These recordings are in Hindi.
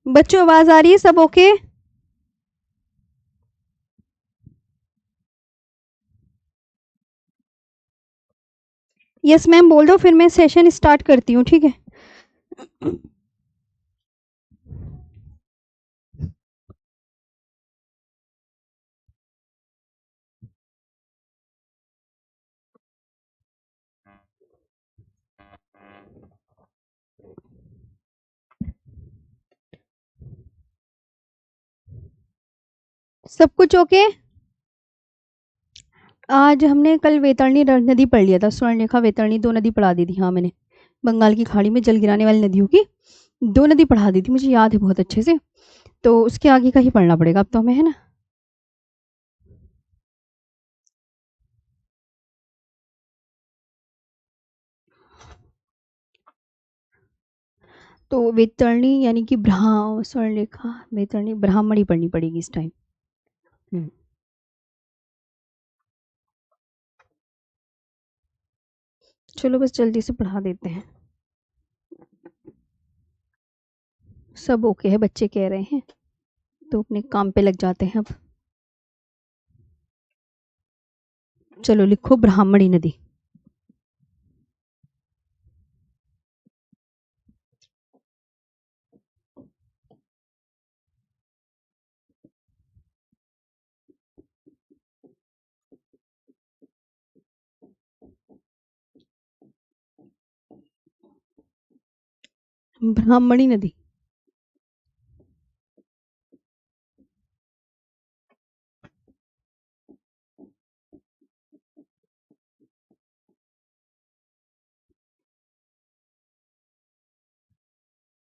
बच्चों आवाज आ रही है? सब ओके? यस मैम बोल दो, फिर मैं सेशन स्टार्ट करती हूँ, ठीक है? सब कुछ ओके? आज हमने कल वैतरणी नदी पढ़ लिया था, स्वर्णरेखा वैतरणी 2 नदी पढ़ा दी थी। हाँ, मैंने बंगाल की खाड़ी में जल गिराने वाली नदियों की 2 नदी पढ़ा दी थी, मुझे याद है बहुत अच्छे से। तो उसके आगे का ही पढ़ना पड़ेगा अब तो हमें, है ना? तो वैतरणी यानी कि स्वर्णरेखा वैतरणी ब्राह्मणी पढ़नी पड़ेगी इस टाइम। चलो बस जल्दी से पढ़ा देते हैं। सब ओके है, बच्चे कह रहे हैं, तो अपने काम पे लग जाते हैं अब। चलो लिखो ब्राह्मणी नदी। ब्राह्मणी नदी।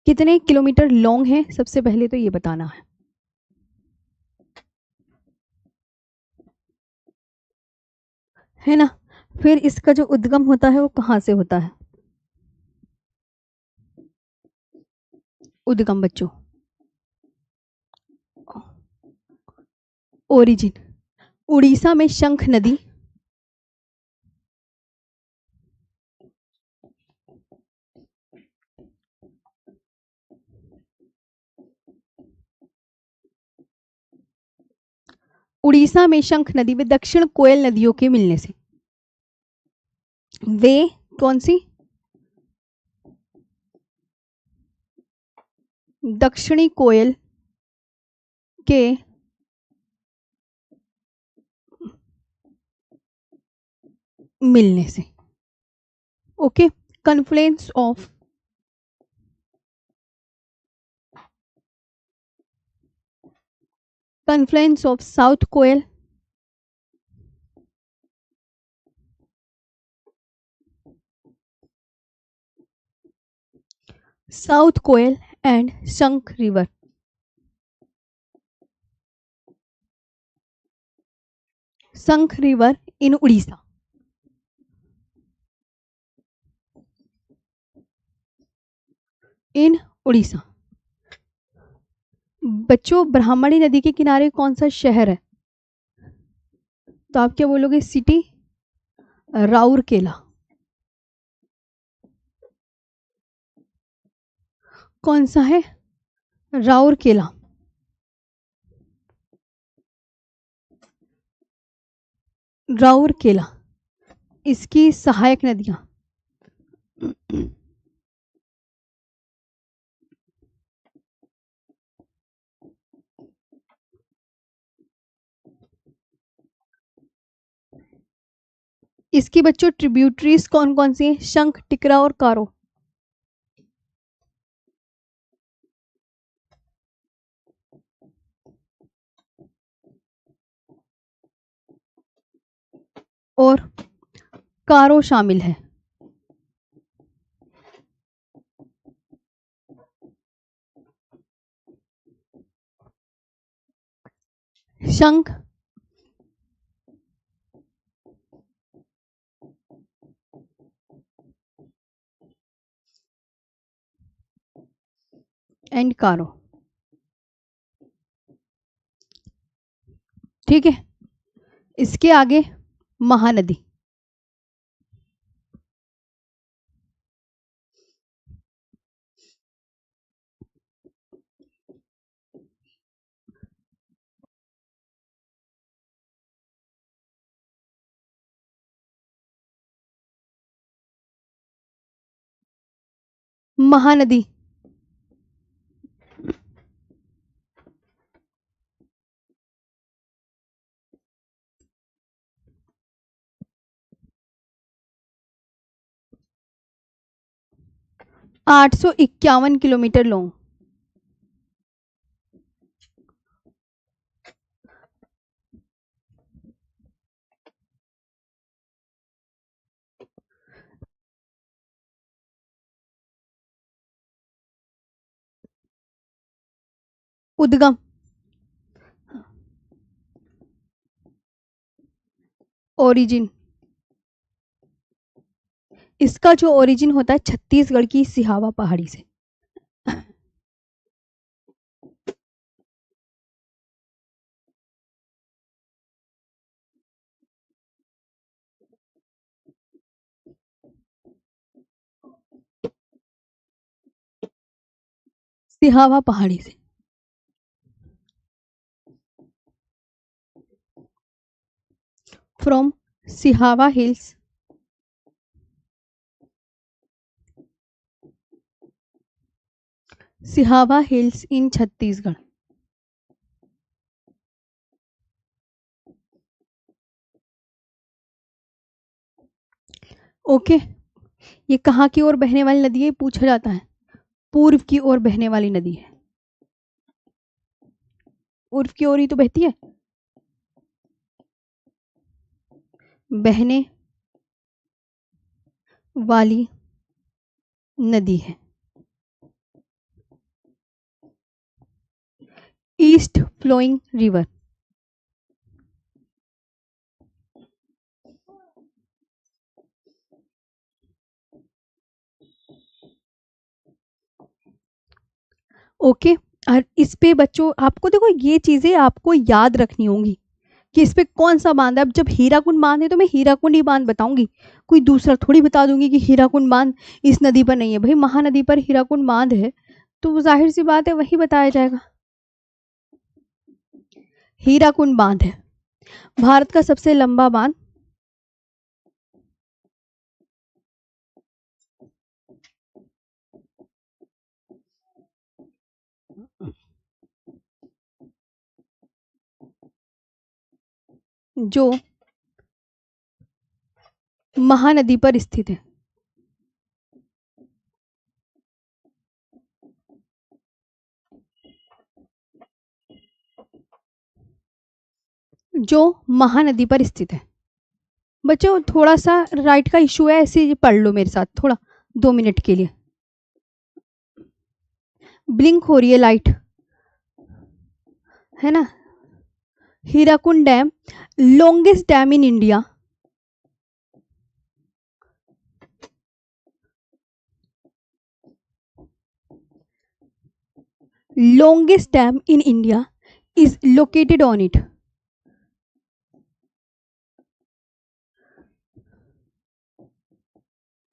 कितने किलोमीटर लॉन्ग है, सबसे पहले तो ये बताना है ना? फिर इसका जो उद्गम होता है वो कहाँ से होता है? उद्गम बच्चों, ओरिजिन। उड़ीसा में शंख नदी, उड़ीसा में शंख नदी व दक्षिण कोयल नदियों के मिलने से। वे कौन सी? दक्षिणी कोयल के मिलने से। Okay. Confluence of south Koel, south Koel and Shankh river. Shankh river in Orissa. In Orissa. बच्चों ब्राह्मणी नदी के किनारे कौन सा शहर है? तो आप क्या बोलोगे? सिटी राउरकेला। कौन सा है? राउरकेला। राउरकेला। इसकी सहायक नदियां, इसकी बच्चों ट्रिब्यूटरीज कौन कौन सी हैं? शंख, टिकरा और कारो। और कारो शामिल है। शंख, एंड कारो। ठीक है। इसके आगे महानदी। महानदी। आठ सौ 51 किलोमीटर लॉन्ग। उद्गम। ओरिजिन। इसका जो ओरिजिन होता है छत्तीसगढ़ की सिहावा पहाड़ी से। सिहावा पहाड़ी से। From Sihawa hills Sihawa hills in Chhattisgarh. Okay, ये कहाँ की ओर बहने वाली नदी है पूछा जाता है। पूर्व की ओर बहने वाली नदी है। पूर्व की ओर ही तो बहती है। बहने वाली नदी है। East flowing river. ओके, और इस पे बच्चों आपको देखो ये चीजें आपको याद रखनी होंगी कि इस पे कौन सा बांध है। अब जब हीराकुंड बांध है तो मैं हीराकुंड ही बांध बताऊंगी, कोई दूसरा थोड़ी बता दूंगी कि हीराकुंड बांध इस नदी पर नहीं है। भाई महानदी पर हीराकुंड बांध है तो जाहिर सी बात है वही बताया जाएगा। हीराकुंड बांध है भारत का सबसे लंबा बांध। जो महानदी पर स्थित है। जो महानदी पर स्थित है। बच्चों थोड़ा सा राइट का इशू है, ऐसे पढ़ लो मेरे साथ थोड़ा 2 मिनट के लिए। ब्लिंक हो रही है लाइट, है ना। Hirakud dam longest dam in India. Longest dam in India is located on it.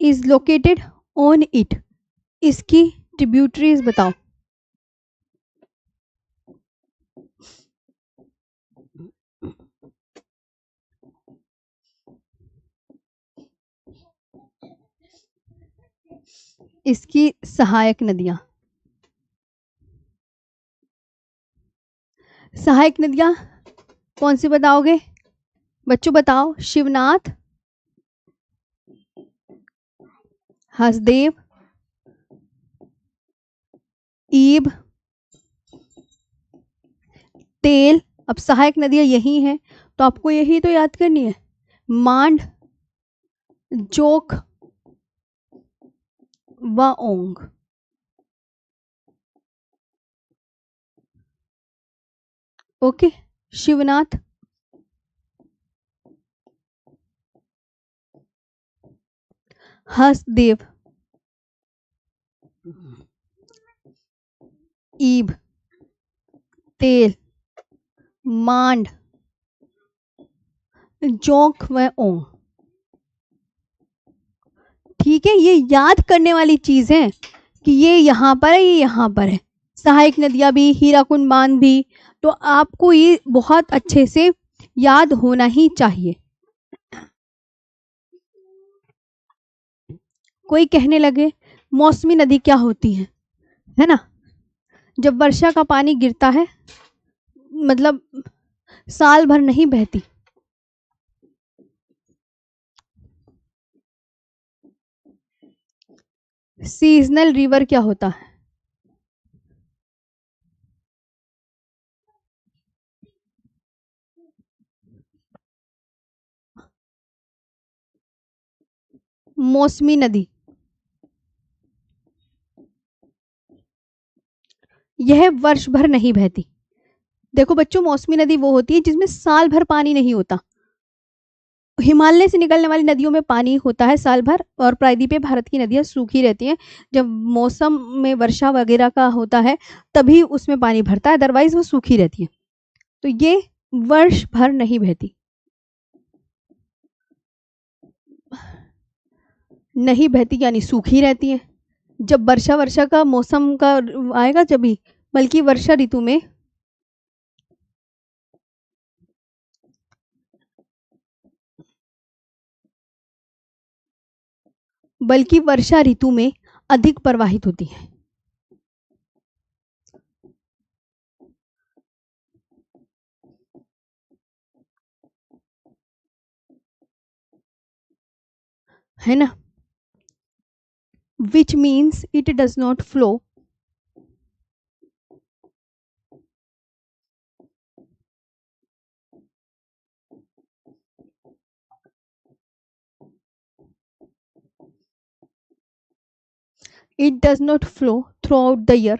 Is located on it. इसकी ट्रिब्यूटरीज बताओ। इसकी सहायक नदियां। सहायक नदियां कौन सी बताओगे बच्चों? बताओ। शिवनाथ, हसदेव, ईब, तेल। अब सहायक नदियां यही हैं तो आपको यही तो याद करनी है। मांड, जोक व ओंग। ओके, शिवनाथ, हसदेव, ईब, तेल, मांड, जोंक व ओंग। ठीक है, ये याद करने वाली चीज है कि ये यहां पर है, ये यहां पर है। सहायक नदियां भी, हीराकुंड बांध भी, तो आपको ये बहुत अच्छे से याद होना ही चाहिए। कोई कहने लगे मौसमी नदी क्या होती है ना? जब वर्षा का पानी गिरता है, मतलब साल भर नहीं बहती। सीजनल रिवर क्या होता है? मौसमी नदी। यह वर्ष भर नहीं बहती। देखो बच्चों, मौसमी नदी वो होती है जिसमें साल भर पानी नहीं होता। हिमालय से निकलने वाली नदियों में पानी होता है साल भर, और प्रायद्वीपीय भारत की नदियां सूखी रहती हैं। जब मौसम में वर्षा वगैरह का होता है तभी उसमें पानी भरता है, अदरवाइज वो सूखी रहती है। तो ये वर्ष भर नहीं बहती। नहीं बहती यानी सूखी रहती है। जब वर्षा वर्षा का मौसम का आएगा जभी, बल्कि वर्षा ऋतु में, बल्कि वर्षा ऋतु में अधिक प्रवाहित होती है ना? Which means it does not flow it does not flow throughout the year.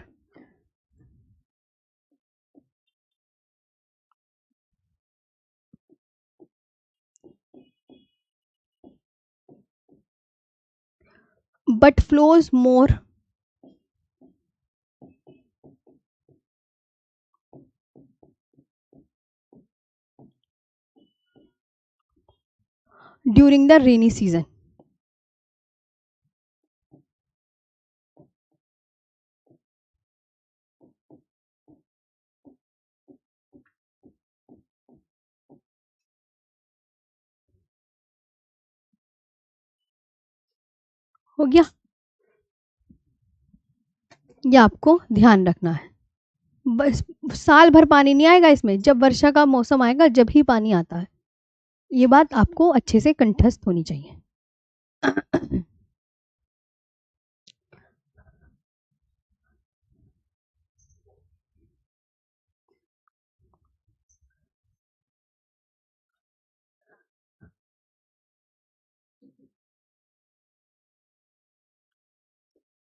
But flows more during the rainy season. हो गया? ये आपको ध्यान रखना है। बस साल भर पानी नहीं आएगा इसमें, जब वर्षा का मौसम आएगा जब ही पानी आता है। ये बात आपको अच्छे से कंठस्थ होनी चाहिए।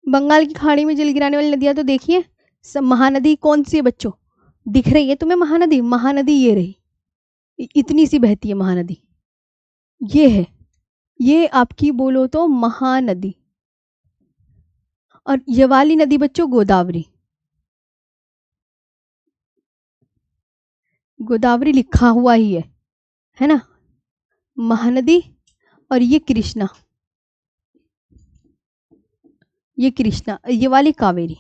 बंगाल की खाड़ी में जल गिराने वाली नदियां तो देखिए। महानदी कौन सी है बच्चों? दिख रही है तुम्हें महानदी? महानदी ये रही, इतनी सी बहती है महानदी। ये है, ये आपकी बोलो तो महानदी। और ये वाली नदी बच्चों गोदावरी। गोदावरी लिखा हुआ ही है ना? महानदी। और ये कृष्णा, ये कृष्णा, ये वाली कावेरी।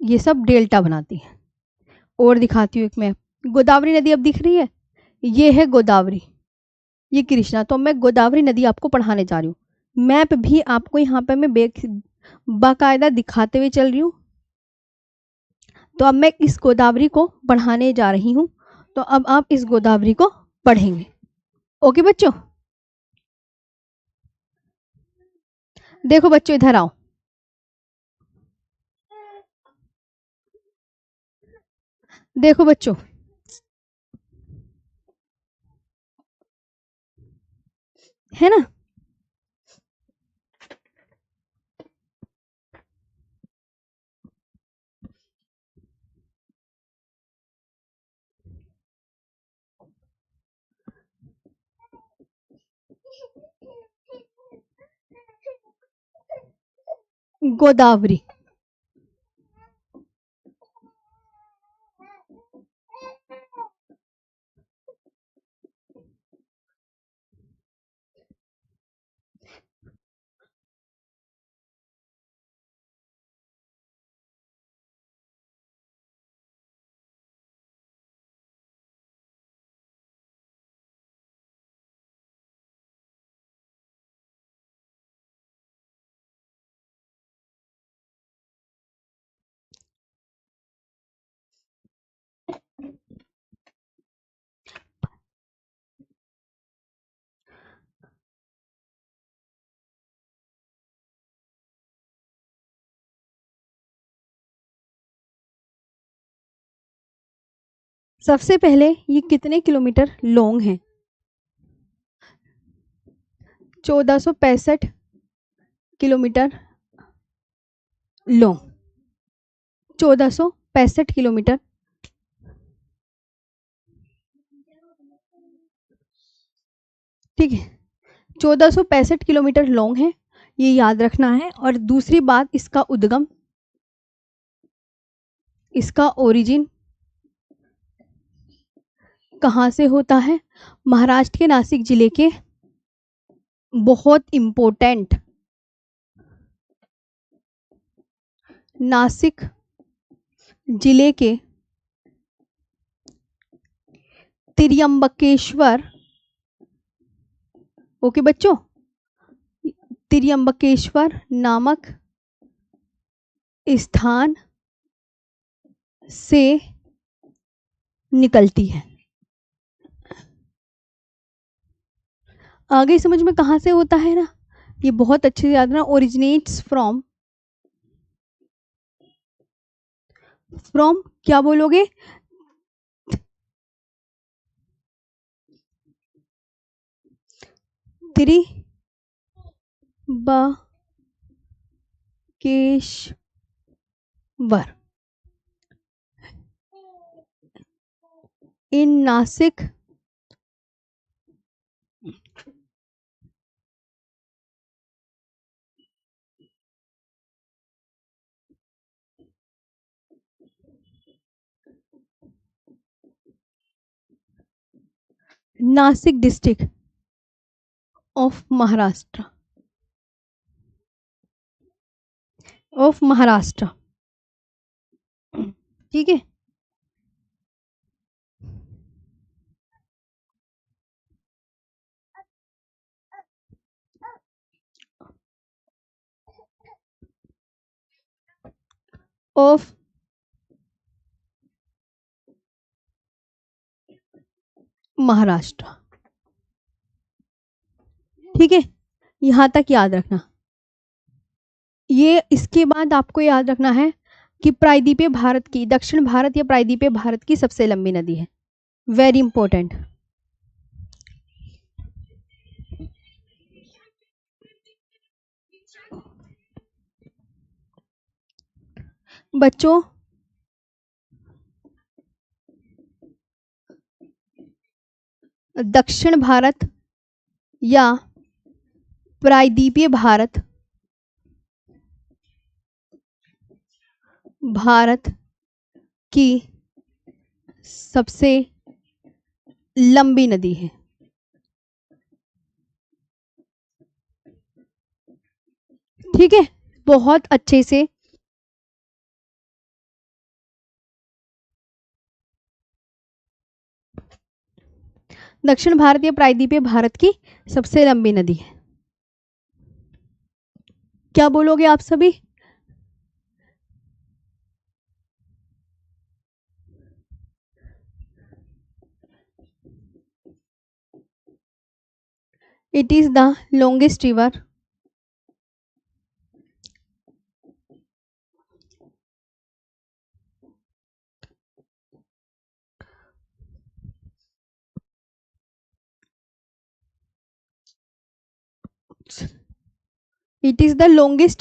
ये सब डेल्टा बनाती है। और दिखाती हूँ एक मैं। गोदावरी नदी अब दिख रही है, ये है गोदावरी, ये कृष्णा। तो मैं गोदावरी नदी आपको पढ़ाने जा रही हूँ। मैप भी आपको यहाँ पे मैं बाकायदा दिखाते हुए चल रही हूँ। तो अब मैं इस गोदावरी को पढ़ाने जा रही हूँ, तो अब आप इस गोदावरी को पढ़ेंगे। ओके बच्चों? देखो बच्चों, इधर आओ। देखो बच्चों, है ना? गोदावरी। सबसे पहले ये कितने किलोमीटर लॉन्ग है? 1465 किलोमीटर लॉन्ग, 1465 किलोमीटर। ठीक है, 1465 किलोमीटर लॉन्ग है, ये याद रखना है। और दूसरी बात, इसका उद्गम, इसका ओरिजिन कहाँ से होता है? महाराष्ट्र के नासिक जिले के, बहुत इंपॉर्टेंट, नासिक जिले के त्र्यंबकेश्वर, ओके बच्चों, त्र्यंबकेश्वर नामक स्थान से निकलती है। आगे समझ में कहाँ से होता है ना, ये बहुत अच्छे से याद रखना। ओरिजिनेट्स फ्रॉम, फ्रॉम क्या बोलोगे? Trimbakeshwar in Nashik Nashik district of Maharashtra, of Maharashtra. ठीक है, ऑफ महाराष्ट्र। ठीक है, यहां तक याद रखना। ये इसके बाद आपको याद रखना है कि प्रायद्वीपीय भारत की, दक्षिण भारत या प्रायद्वीपीय भारत की सबसे लंबी नदी है, वेरी इंपॉर्टेंट। बच्चों दक्षिण भारत या प्रायद्वीपीय भारत, भारत की सबसे लंबी नदी है। ठीक है, बहुत अच्छे से दक्षिण भारत या प्रायद्वीपीय भारत की सबसे लंबी नदी है। क्या बोलोगे आप सभी? It is the longest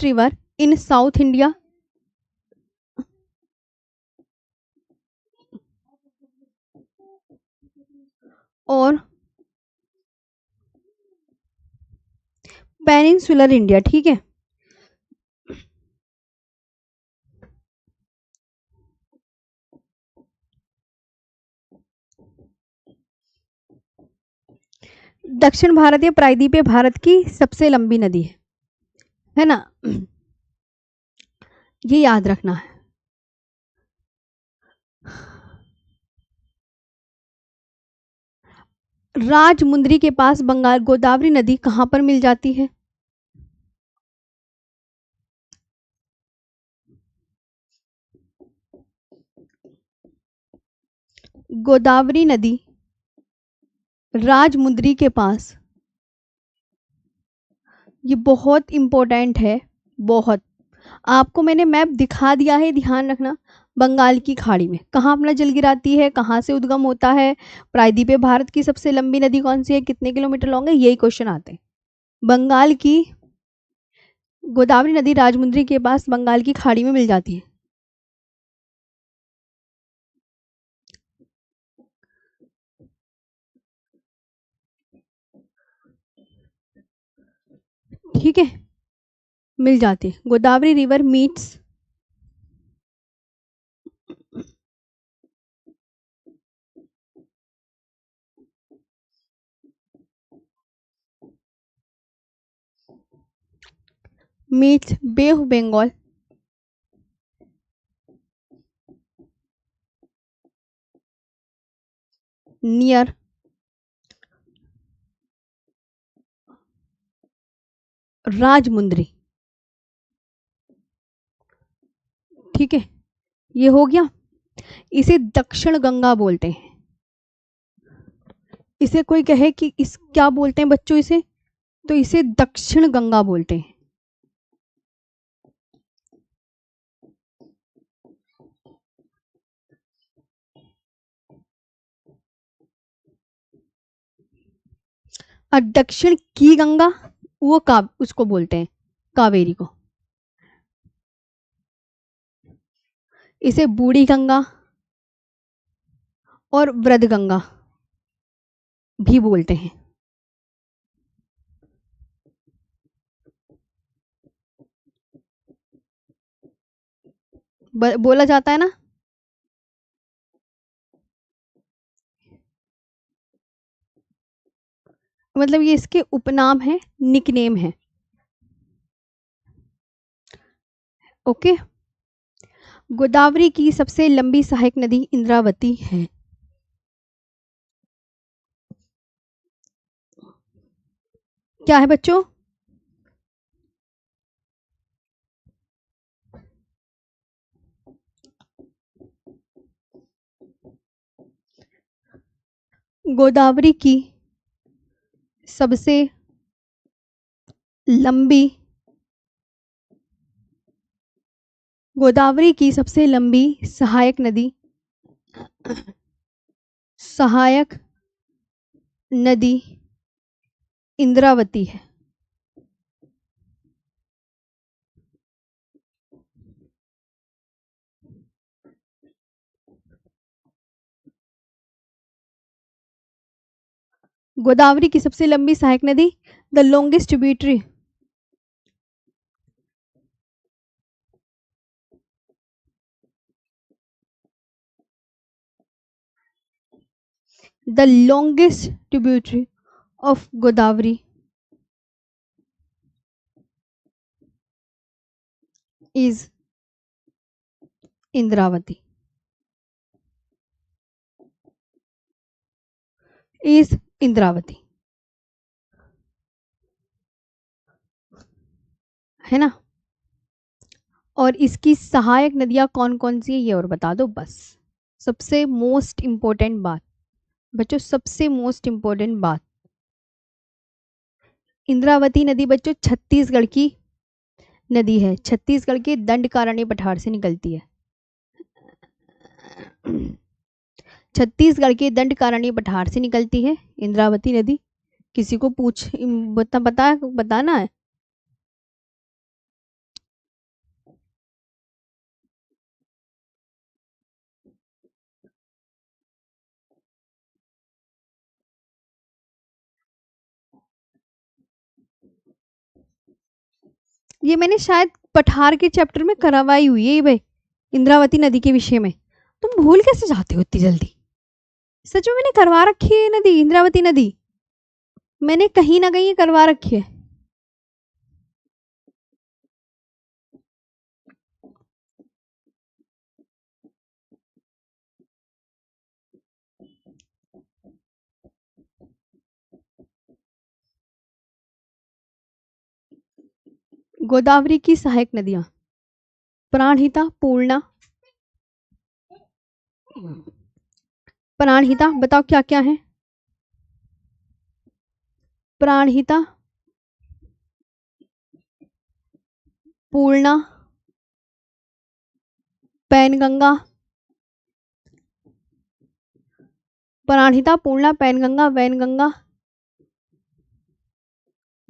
river in South India और पेनिनसुलर इंडिया। ठीक है, दक्षिण भारत या प्रायद्वीपीय भारत की सबसे लंबी नदी है ना, ये याद रखना है। राजमुंद्री के पास बंगाल गोदावरी नदी कहां पर मिल जाती है? गोदावरी नदी राजमुंद्री के पास, ये बहुत इंपॉर्टेंट है, बहुत। आपको मैंने मैप दिखा दिया है, ध्यान रखना। बंगाल की खाड़ी में कहाँ अपना जल गिराती है, कहाँ से उद्गम होता है, प्रायद्वीप पे भारत की सबसे लंबी नदी कौन सी है, कितने किलोमीटर लॉन्ग है, यही क्वेश्चन आते हैं। बंगाल की गोदावरी नदी राजमुंद्री के पास बंगाल की खाड़ी में मिल जाती है। ठीक है, मिल जाती है। Godavari river meets bay of Bengal near Rajahmundry. ठीक है, ये हो गया। इसे दक्षिण गंगा बोलते हैं। इसे कोई कहे कि इस क्या बोलते हैं बच्चों इसे, तो इसे दक्षिण गंगा बोलते हैं। और दक्षिण की गंगा वो उसको बोलते हैं कावेरी को। इसे बूढ़ी गंगा और वृद्ध गंगा भी बोलते हैं। बोला जाता है ना। मतलब ये इसके उपनाम है, निकनेम है। ओके। गोदावरी की सबसे लंबी सहायक नदी इंद्रावती है। क्या है बच्चों? गोदावरी की सबसे लंबी गोदावरी की सबसे लंबी सहायक नदी इंद्रावती है। गोदावरी की सबसे लंबी सहायक नदी, the longest tributary, the longest tributary of Godavari is Indravati. Is Indravati, है ना। और इसकी सहायक नदियां कौन कौन सी है ये और बता दो बस। सबसे मोस्ट इंपॉर्टेंट बात बच्चों, सबसे मोस्ट इंपॉर्टेंट बात, इंद्रावती नदी बच्चों छत्तीसगढ़ की नदी है। छत्तीसगढ़ के दंडकारण्य पठार से निकलती है। छत्तीसगढ़ के दंडकारण्य पठार से निकलती है इंद्रावती नदी। किसी को बताना है। ये मैंने शायद पठार के चैप्टर में करवाई हुई है भाई, इंद्रावती नदी के विषय में। तुम भूल कैसे जाते हो इतनी जल्दी? सच में मैंने करवा रखी है नदी, इंद्रावती नदी मैंने कहीं ना कहीं करवा रखी है। गोदावरी की सहायक नदियां, प्राणहिता, पूर्णा। प्राणहिता बताओ क्या क्या है? प्राणहिता, पूर्णा पैनगंगा, प्राणहिता, पूर्णा, पैनगंगा, वैनगंगा,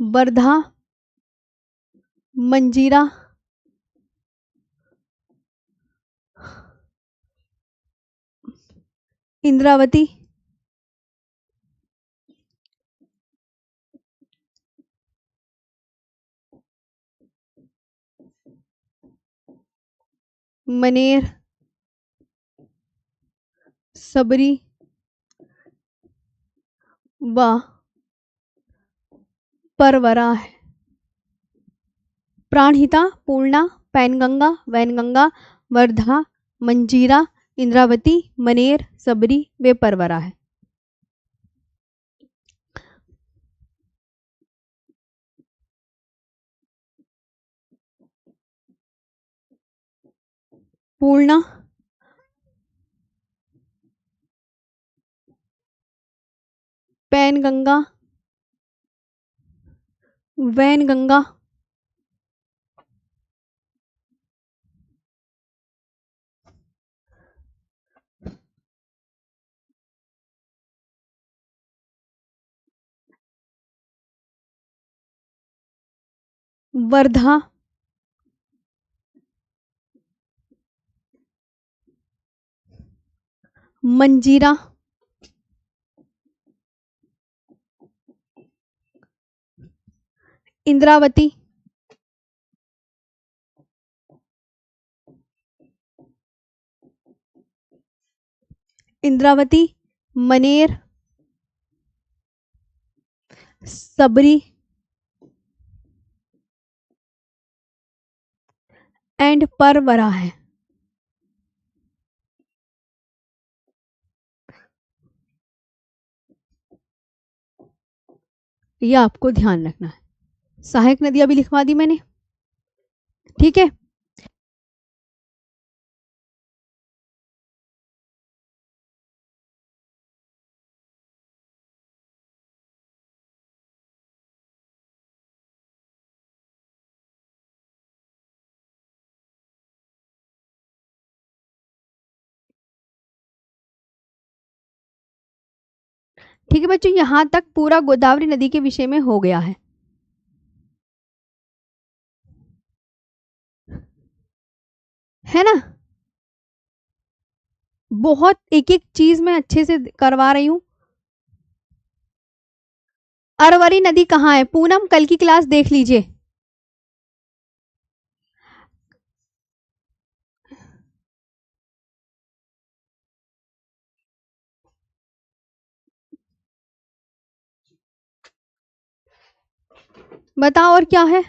वर्धा, मंजीरा, इंद्रावती, मनेर, सबरी व परवरा है। प्राणहिता, पूर्णा, पैनगंगा, वैनगंगा, वर्धा, मंजीरा, इंद्रावती, मनेर, सबरी वे परवरा है। पूर्णा, पैनगंगा, वैनगंगा, वर्धा, मंजीरा, इंद्रावती, इंद्रावती, मनेर, सबरी एंड परवरा है। ये आपको ध्यान रखना है। सहायक नदियां भी लिखवा दी मैंने, ठीक है। ठीक है बच्चों, यहां तक पूरा गोदावरी नदी के विषय में हो गया है ना। बहुत एक एक चीज मैं अच्छे से करवा रही हूं। अरवरी नदी कहाँ है पूनम, कल की क्लास देख लीजिए। बताओ और क्या है।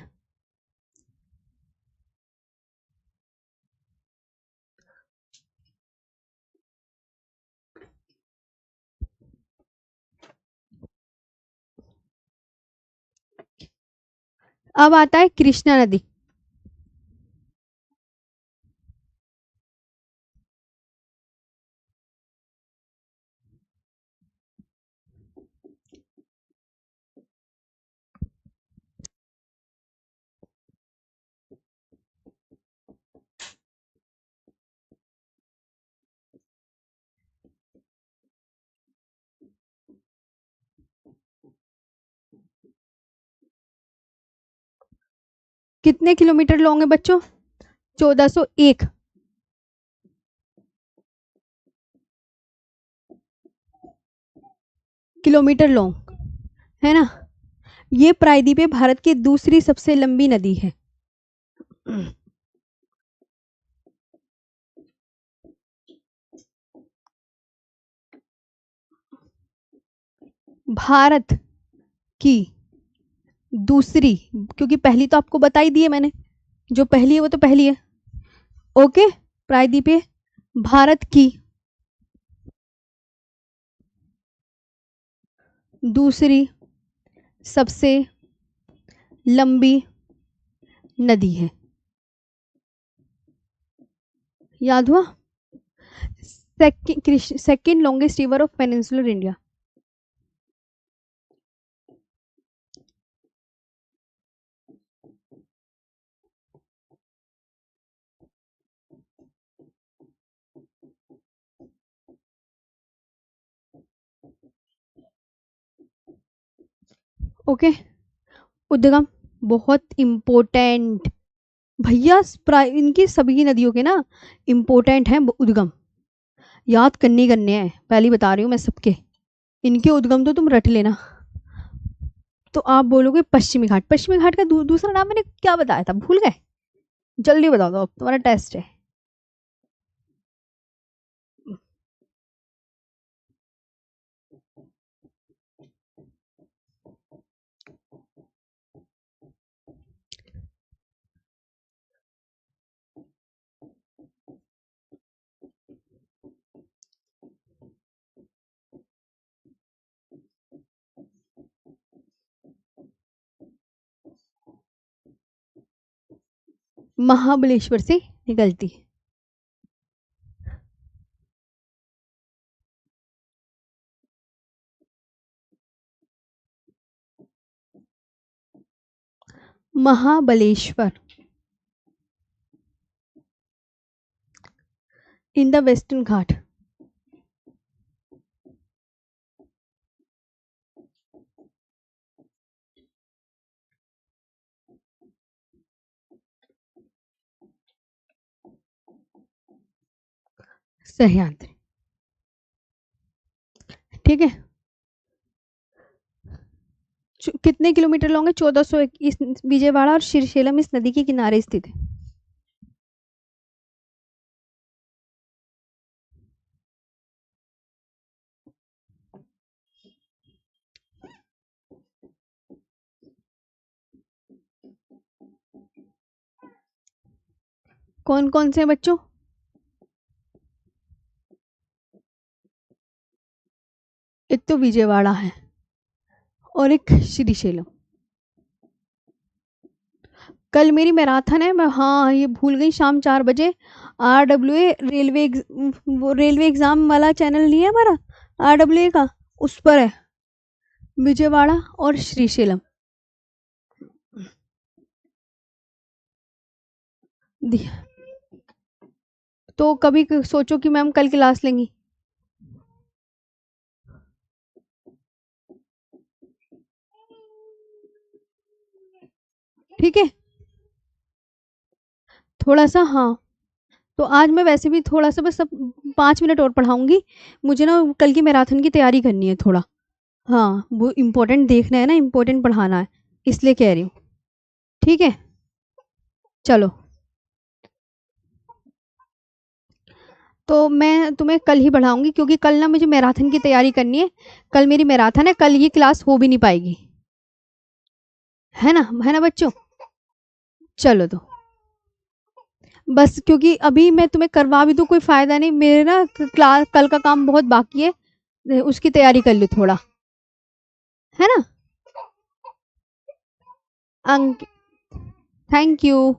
अब आता है कृष्णा नदी। कितने किलोमीटर लॉन्ग है बच्चों? 1401 किलोमीटर लॉन्ग है ना। ये प्रायद्वीप है, भारत की दूसरी सबसे लंबी नदी है। भारत की दूसरी, क्योंकि पहली तो आपको बता ही दी है मैंने, जो पहली है वो तो पहली है। ओके, प्रायद्वीप है भारत की दूसरी सबसे लंबी नदी है। याद हुआ? Second longest river of peninsular India. Okay. उद्गम बहुत इम्पोर्टेंट भैया, इनकी सभी नदियों के ना इम्पोर्टेंट हैं उद्गम, याद करने हैं, पहले बता रही हूँ मैं सबके। इनके उद्गम तो तुम रट लेना। तो आप बोलोगे पश्चिमी घाट, पश्चिमी घाट का दूसरा नाम मैंने क्या बताया था, भूल गए? जल्दी बता दो, अब तुम्हारा टेस्ट है। महाबलेश्वर से निकलती है। महाबलेश्वर इन द वेस्टर्न घाट। सह्याद्री। ठीक है। कितने किलोमीटर लॉन्ग है? 1421। विजयवाड़ा और श्रीशैलम इस नदी के किनारे स्थित है। कौन कौन से हैं बच्चों? एक तो विजयवाड़ा है और एक श्रीशैलम। कल मेरी मैराथन है, मैं हाँ ये भूल गई, शाम 4 बजे। RWA रेलवे वो रेलवे एग्जाम वाला चैनल नहीं है हमारा, RWA का, उस पर है विजयवाड़ा और श्रीशैलम। तो कभी सोचो कि मैम कल क्लास लेंगी। ठीक है। थोड़ा सा हाँ, तो आज मैं वैसे भी थोड़ा सा बस सब 5 मिनट और पढ़ाऊंगी। मुझे ना कल की मैराथन की तैयारी करनी है थोड़ा। हाँ वो इम्पोर्टेंट देखना है ना, इम्पोर्टेंट पढ़ाना है, इसलिए कह रही हूँ। ठीक है चलो। तो मैं तुम्हें कल ही पढ़ाऊंगी, क्योंकि कल ना मुझे मैराथन की तैयारी करनी है। कल मेरी मैराथन है, कल ये क्लास हो भी नहीं पाएगी। है ना बच्चों? चलो तो बस, क्योंकि अभी मैं तुम्हें करवा भी तो कोई फायदा नहीं, मेरे ना क्लास कल का काम बहुत बाकी है, उसकी तैयारी कर लो थोड़ा, है ना? अंक, थैंक यू।